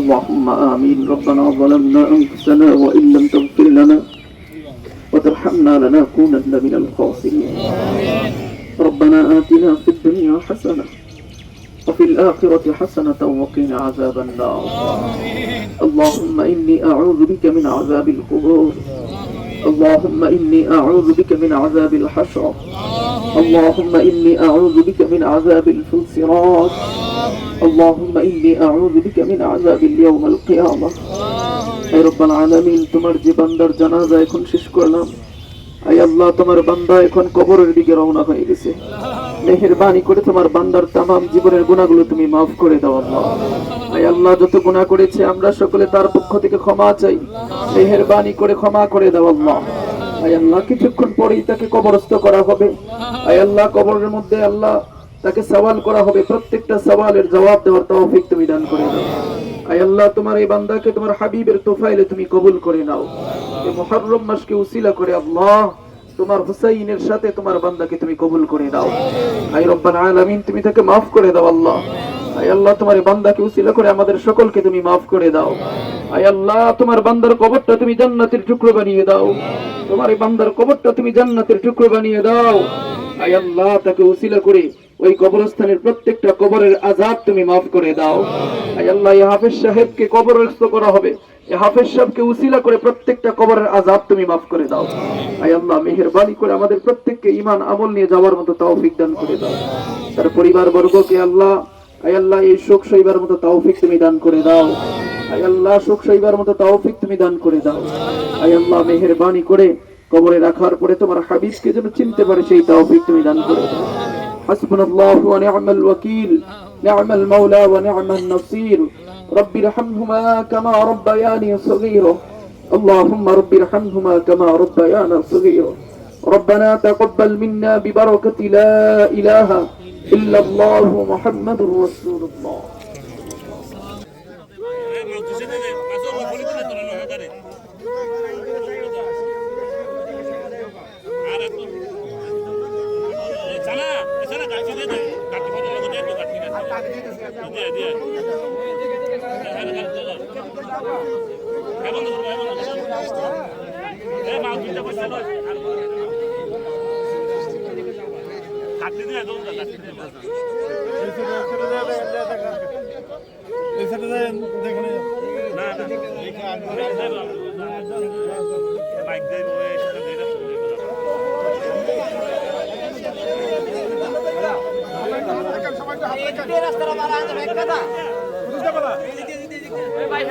اللهم آمين. ربنا ظلمنا أنفسنا وإن لم تغفر لنا وترحمنا لنكونن من الخاسرين. ربنا آتنا في الدنيا حسنة وفي الآخرة حسنة وقنا عذاب النار. اللهم إني أعوذ بك من عذاب القبور. اللهم إني أعوذ بك من عذاب الحشر. اللهم إني أعوذ بك من عذاب الفلسرات. اللهم إني أعوذ بك من عذاب اليوم القيامة. اے رب العالمین তোমার যে বান্দার জানাজা এখন শেষ করলাম, আয় আল্লাহ তোমার বান্দা এখন কবরের দিকে রওনা হয়ে গেছে। মেহেরবানি করে তোমার বান্দার তামাম জীবনের গুনাহগুলো তুমি maaf করে দাও আল্লাহ। আয় আল্লাহ যত গুনাহ করেছে আমরা সকলে তার পক্ষ থেকে ক্ষমা চাই, মেহেরবানি করে ক্ষমা করে দাও আল্লাহ। আয় আল্লাহ কিছুক্ষণ পরেই তাকে কবরস্থ করা হবে। আয় আল্লাহ কবরের মধ্যে আল্লাহ তাকে সওয়াল করা হবে, প্রত্যেকটা সওয়ালের জবাব দেওয়ার তৌফিক তুমি দান করে দাও। আয় আল্লাহ তোমার এই বান্দাকে তোমার হাবিবের তোফাইলে তুমি কবুল করে নাও। এই মুহররম মাসকে উসিলা করে আল্লাহ তোমার হুসাইনের সাথে তোমার বান্দাকে তুমি কবুল করে নাও। আয় রব্বাল আলামিন তুমি তাকে maaf করে দাও আল্লাহ। আয় আল্লাহ তোমার এই বান্দাকে উসিলা করে আমাদের সকলকে তুমি maaf করে দাও। আয় আল্লাহ তোমার বান্দার কবরটা তুমি জান্নাতের টুকরো বানিয়ে দাও। তোমার এই বান্দার কবরটা তুমি জান্নাতের টুকরো বানিয়ে দাও। আয় আল্লাহ তাকে উসিলা করে ওই কবরস্থানের প্রত্যেকটা কবরের আযাব তুমি maaf করে দাও। আয় আল্লাহ এই হাফেজ সাহেবকে কবরস্থ করা হবে, এই হাফেজ সাহেবকে উসিলা করে প্রত্যেকটা কবরের আযাব তুমি maaf করে দাও। আয় আল্লাহ মেহেরবানি করে আমাদের প্রত্যেককে ঈমান আমল নিয়ে যাওয়ার মতো তৌফিক দান করে দাও। তার পরিবার বর্গকে আল্লাহ আয় আল্লাহ এই শোক সইবার মতো তৌফিক তুমি দান করে দাও। আয় আল্লাহ শোক সইবার মতো তৌফিক তুমি দান করে দাও। আয় আল্লাহ মেহেরবানি করে কবরে রাখার পরে তোমার হাবিবকে যেন চিনতে পারে সেই তৌফিক তুমি দান করে দাও। হাসবুনাল্লাহু ওয়া নি'মাল ওয়াকিল, নি'মাল মাওলা ওয়া নি'মান নাসির। রব্বির হামহুমা কামা রাব্বায়ানি সগীরা। আল্লাহুম্মা রব্বির হামহুমা কামা রাব্বায়ানা সগীরা। ربنا تقبل منا ببركة لا إله إلا الله محمد رسول الله. ভাই